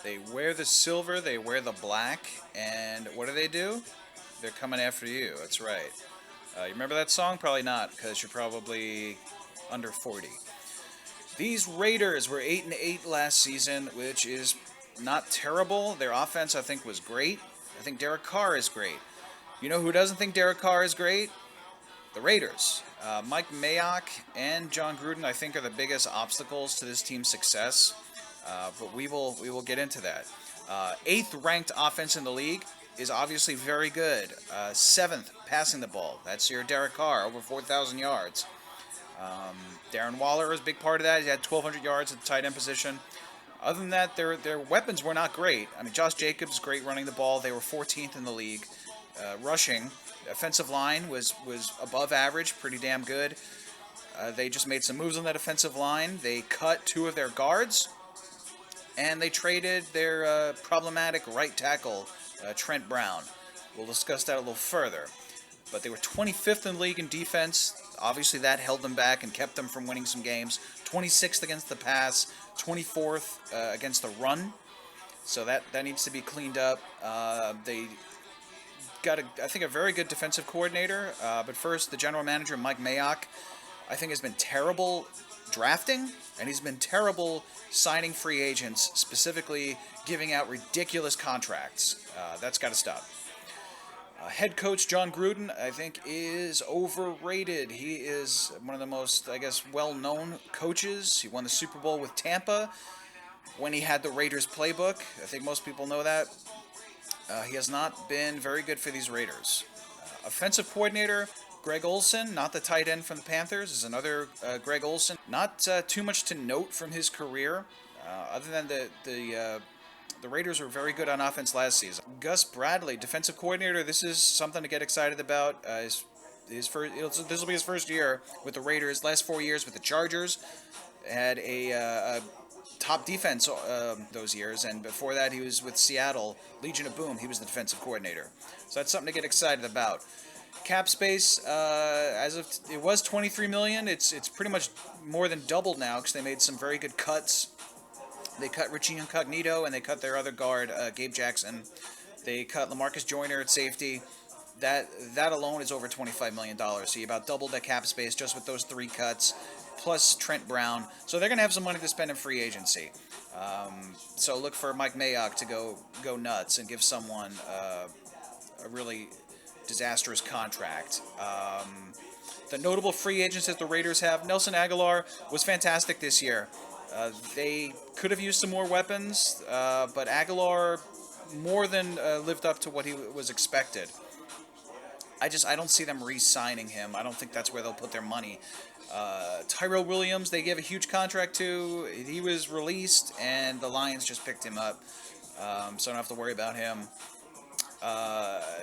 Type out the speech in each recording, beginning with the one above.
They wear the silver, they wear the black, and what do? They're coming after you. That's right. You remember that song? Probably not, because you're probably under 40. These Raiders were 8-8 last season, which is not terrible. Their offense, I think, was great. I think Derek Carr is great. You know who doesn't think Derek Carr is great? The Raiders. Mike Mayock and John Gruden, I think, are the biggest obstacles to this team's success. But we will get into that. Eighth ranked offense in the league is obviously very good. Seventh passing the ball. That's your Derek Carr, over 4,000 yards. Darren Waller is a big part of that. He had 1,200 yards at the tight end position. Other than that, their weapons were not great. I mean, Josh Jacobs is great running the ball. They were 14th in the league. Rushing, offensive line was above average, pretty damn good. They just made some moves on that offensive line. They cut two of their guards, and they traded their problematic right tackle, Trent Brown. We'll discuss that a little further. But they were 25th in the league in defense. Obviously, that held them back and kept them from winning some games. 26th against the pass, 24th against the run. So that needs to be cleaned up. They got, I think, a very good defensive coordinator. But first, the general manager, Mike Mayock, I think has been terrible drafting, and he's been terrible signing free agents, specifically giving out ridiculous contracts. That's got to stop. Head coach John Gruden, I think, is overrated. He is one of the most, I guess, well-known coaches. He won the Super Bowl with Tampa when he had the Raiders playbook. I think most people know that. He has not been very good for these Raiders. Offensive coordinator Greg Olsen, not the tight end from the Panthers, is another Greg Olsen. Not too much to note from his career, other than the Raiders were very good on offense last season. Gus Bradley, defensive coordinator. This is something to get excited about. His first, this will be his first year with the Raiders. Last 4 years with the Chargers, had a top defense those years, and before that he was with Seattle, Legion of Boom. He was the defensive coordinator. So that's something to get excited about. Cap space, as of it was $23 million. It's pretty much more than doubled now because they made some very good cuts. They cut Richie Incognito, and they cut their other guard, Gabe Jackson. They cut LaMarcus Joyner at safety. That alone is over $25 million. So you about doubled that cap space just with those three cuts, plus Trent Brown. So they're going to have some money to spend in free agency. So look for Mike Mayock to go nuts and give someone a really disastrous contract. The notable free agents that the Raiders have, Nelson Aguilar was fantastic this year. They could have used some more weapons, but Aguilar more than lived up to what he was expected. I don't see them re-signing him. I don't think that's where they'll put their money. Tyrell Williams, they gave a huge contract to. He was released, and the Lions just picked him up, so I don't have to worry about him.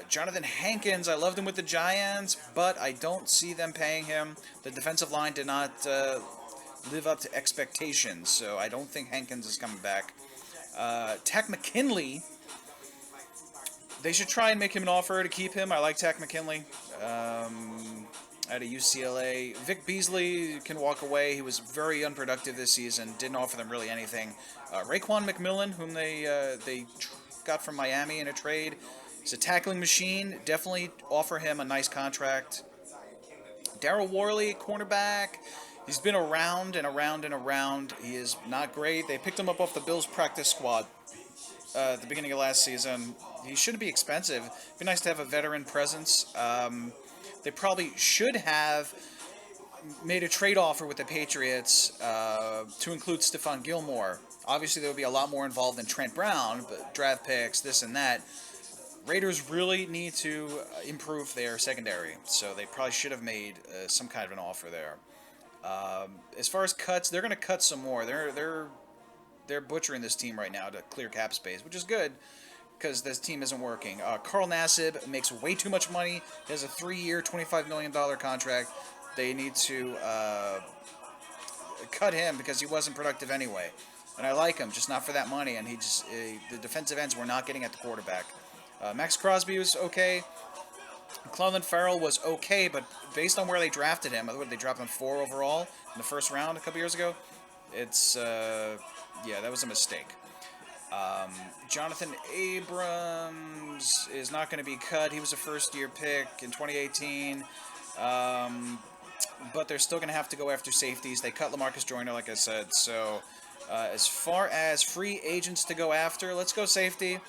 Jonathan Hankins, I loved him with the Giants, but I don't see them paying him. The defensive line did not live up to expectations, so I don't think Hankins is coming back. Takk McKinley, they should try and make him an offer to keep him. I like Takk McKinley out of UCLA. Vic Beasley can walk away. He was very unproductive this season. Didn't offer them really anything. Raekwon McMillan, whom they got from Miami in a trade, he's a tackling machine. Definitely offer him a nice contract. Daryl Worley, cornerback. He's been around and around and around. He is not great. They picked him up off the Bills practice squad at the beginning of last season. He shouldn't be expensive. It'd be nice to have a veteran presence. They probably should have made a trade offer with the Patriots to include Stephon Gilmore. Obviously, there would be a lot more involved than Trent Brown, but draft picks, this and that. Raiders really need to improve their secondary, so they probably should have made some kind of an offer there. As far as cuts, they're going to cut some more. They're butchering this team right now to clear cap space, which is good because this team isn't working. Carl Nassib makes way too much money. He has a 3-year, $25 million contract. They need to cut him because he wasn't productive anyway. And I like him, just not for that money. And the defensive ends were not getting at the quarterback. Max Crosby was okay. Clelin Ferrell was okay, but based on where they drafted him, they dropped him 4 overall in the first round a couple years ago. That was a mistake. Jonathan Abrams is not going to be cut. He was a first-year pick in 2018. But they're still going to have to go after safeties. They cut LaMarcus Joyner, like I said. So, as far as free agents to go after, let's go safety.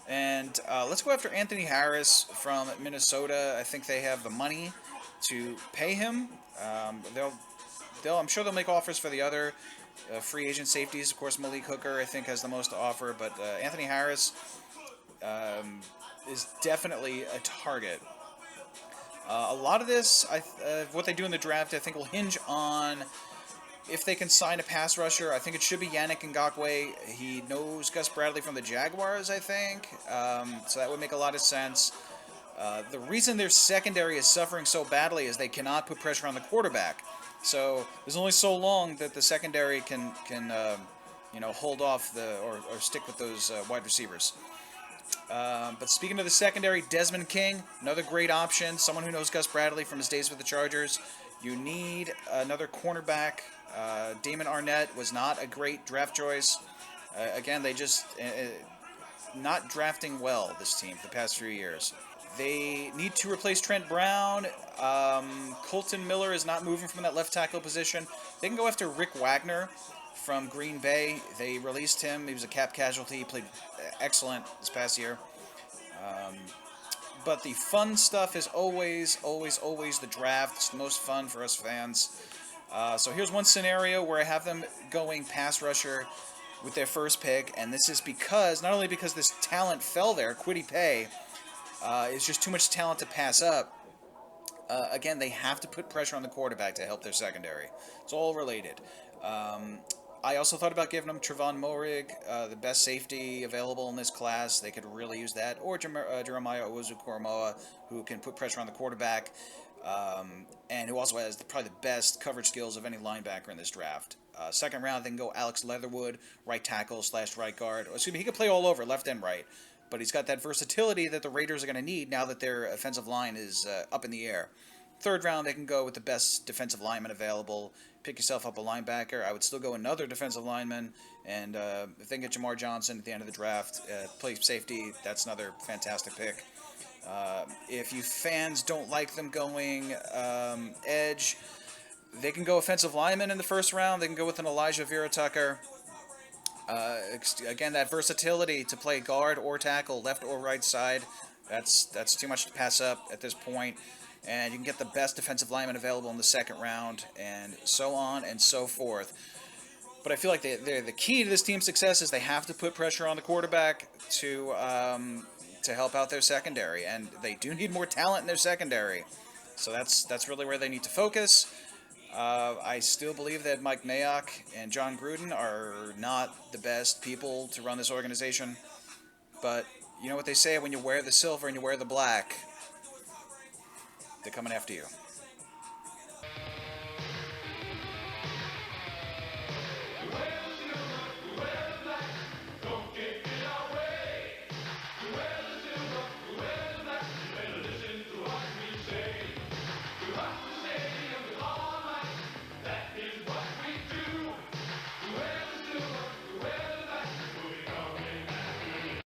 And let's go after Anthony Harris from Minnesota. I think they have the money to pay him. I'm sure they'll make offers for the other free agent safeties. Of course, Malik Hooker, I think, has the most to offer. But Anthony Harris is definitely a target. A lot of this, what they do in the draft, I think will hinge on if they can sign a pass rusher. I think it should be Yannick Ngakoue. He knows Gus Bradley from the Jaguars, I think, so that would make a lot of sense. The reason their secondary is suffering so badly is they cannot put pressure on the quarterback. So there's only so long that the secondary can hold off or stick with those wide receivers. But speaking of the secondary, Desmond King, another great option. Someone who knows Gus Bradley from his days with the Chargers. You need another cornerback. Damon Arnett was not a great draft choice. Again, they just not drafting well, this team, the past few years. They need to replace Trent Brown. Colton Miller is not moving from that left tackle position. They can go after Rick Wagner from Green Bay. They released him. He was a cap casualty. He played excellent this past year. But the fun stuff is always the draft. It's the most fun for us fans. So here's one scenario where I have them going pass rusher with their first pick, and this is not only because this talent fell there, Kwity Paye, is just too much talent to pass up. Again, they have to put pressure on the quarterback to help their secondary. It's all related. I also thought about giving them Trevon Moehrig, the best safety available in this class. They could really use that. Or Jeremiah Owusu-Koramoah, who can put pressure on the quarterback, and who also has probably the best coverage skills of any linebacker in this draft. Second round, they can go Alex Leatherwood, right tackle / right guard. Excuse me, he can play all over, left and right. But he's got that versatility that the Raiders are going to need now that their offensive line is up in the air. Third round, they can go with the best defensive lineman available. Pick yourself up a linebacker. I would still go another defensive lineman. And if they can get Jamar Johnson at the end of the draft, play safety, that's another fantastic pick. If you fans don't like them going edge, they can go offensive lineman in the first round. They can go with an Elijah Vera Tucker. Again, that versatility to play guard or tackle, left or right side, that's too much to pass up at this point. And you can get the best defensive lineman available in the second round, and so on and so forth. But I feel like the key to this team's success is they have to put pressure on the quarterback to help out their secondary, and they do need more talent in their secondary. So that's really where they need to focus. I still believe that Mike Mayock and John Gruden are not the best people to run this organization. But you know what they say, when you wear the silver and you wear the black, they're coming after you.